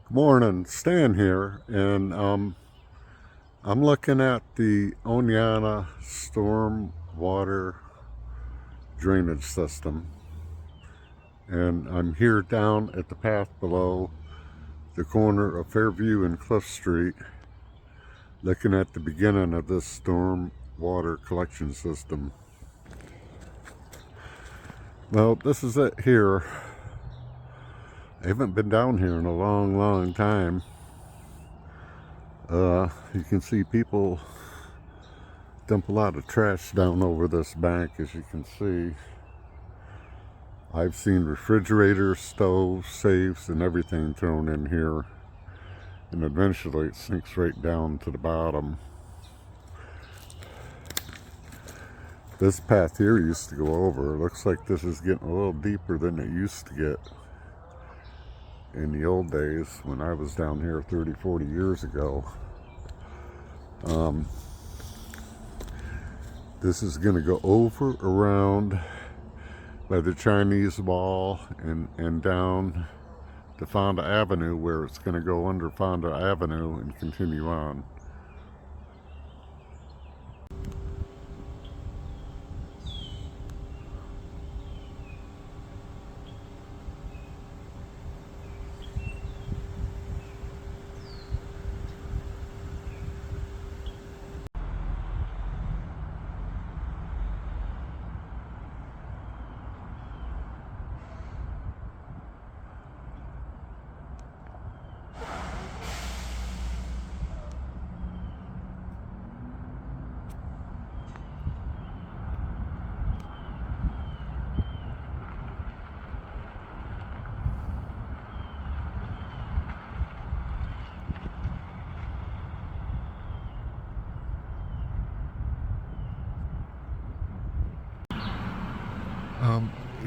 Good morning, Stan here, and I'm looking at the Oneonta Stormwater drainage system, and I'm here down at the path below the corner of Fairview and Cliff Street, looking at the beginning of this stormwater collection system. Well, this is it here. I haven't been down here in a long time. You can see people dump a lot of trash down over this bank, as you can see. I've seen refrigerators, stoves, safes, and everything thrown in here, and eventually it sinks right down to the bottom. This path here used to go over. It looks like this is getting a little deeper than it used to get in the old days when I was down here 30-40 years ago. This is going to go over, around by the Chinese Wall, and down to Fonda Avenue, where it's going to go under Fonda Avenue and continue on.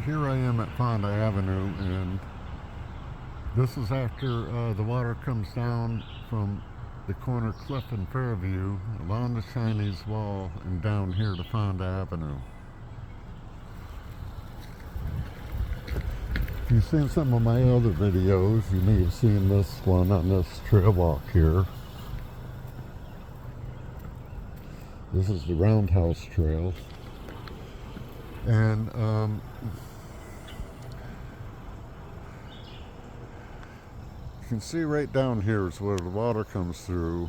Here I am at Fonda Avenue, and this is after the water comes down from the corner cliff in Fairview, along the Chinese Wall, and down here to Fonda Avenue. If you've seen some of my other videos, you may have seen this one on this trail walk here. This is the Roundhouse Trail. And you can see right down here is where the water comes through,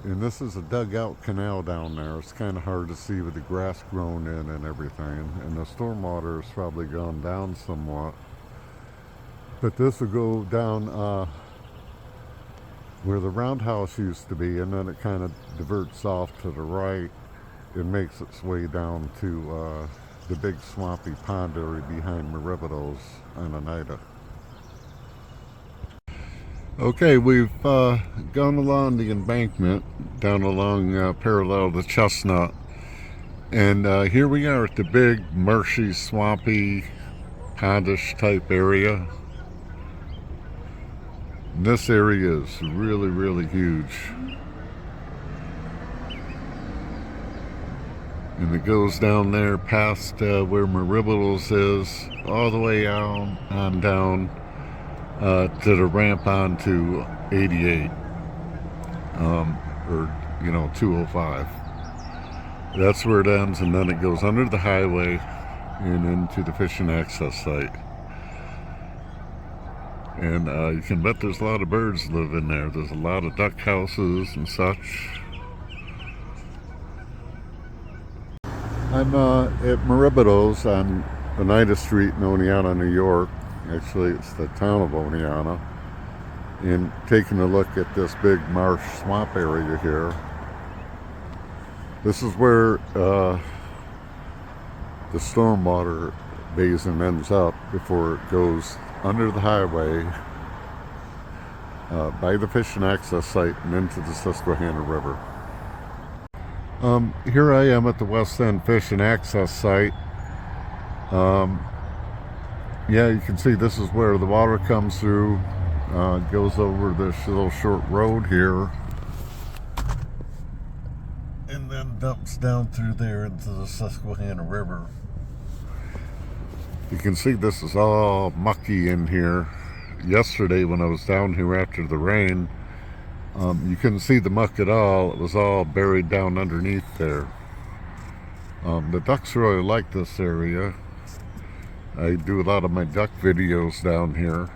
and this is a dugout canal down there. It's kind of hard to see with the grass grown in and everything, and the stormwater has probably gone down somewhat, but this will go down where the roundhouse used to be, and then it kind of diverts off to the right and makes its way down to the big swampy pond area behind Maribotos on Oneida. Okay, we've gone along the embankment, down along parallel to Chestnut, and here we are at the big marshy, swampy, pondish type area. And this area is really huge. And it goes down there past where Maribotos is, all the way on down to the ramp onto 88, or 205. That's where it ends, and then it goes under the highway and into the fishing access site. And you can bet there's a lot of birds live in there. There's a lot of duck houses and such. I'm at Maribotos on Oneida Street in Oneonta, New York. Actually, it's the town of Oneonta. And taking a look at this big marsh swamp area here. This is where the stormwater basin ends up before it goes under the highway by the fishing access site and into the Susquehanna River. Here I am at the West End Fishing Access Site. Yeah, you can see this is where the water comes through. It goes over this little short road here, and then dumps down through there into the Susquehanna River. You can see this is all mucky in here. yesterday when I was down here after the rain, you couldn't see the muck at all. It was all buried down underneath there. The ducks really like this area. I do a lot of my duck videos down here.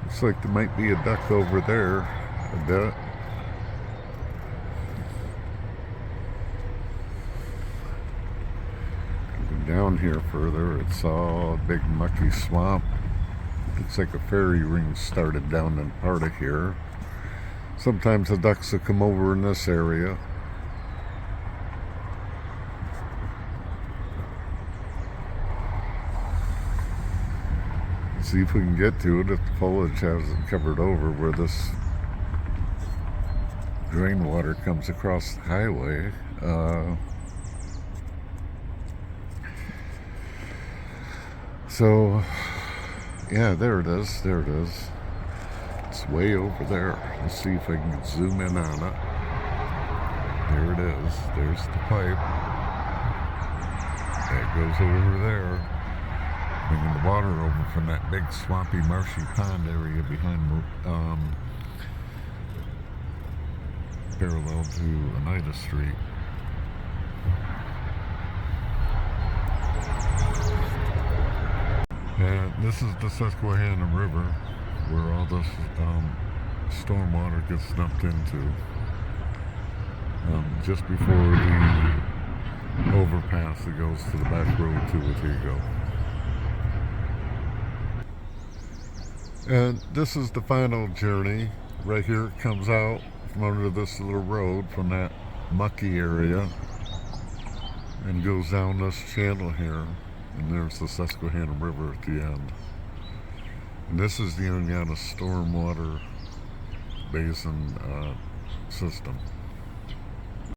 Looks like there might be a duck over there, a bit. Down here further, it's all a big mucky swamp. Looks like a fairy ring started down in part of here. Sometimes the ducks will come over in this area. See if we can get to it if the foliage hasn't covered over where this drain water comes across the highway. So, yeah, there it is. There it is. It's way over there. Let's see if I can zoom in on it. There it is. There's the pipe. That goes over there. Bringing the water over from that big swampy marshy pond area behind parallel to Oneonta Street. And this is the Susquehanna River where all this stormwater gets dumped into. Just before the overpass that goes to the back road to Otego. And this is the final journey. Right here it comes out from under this little road from that mucky area and goes down this channel here. And there's the Susquehanna River at the end. And this is the Oneonta Stormwater Basin system.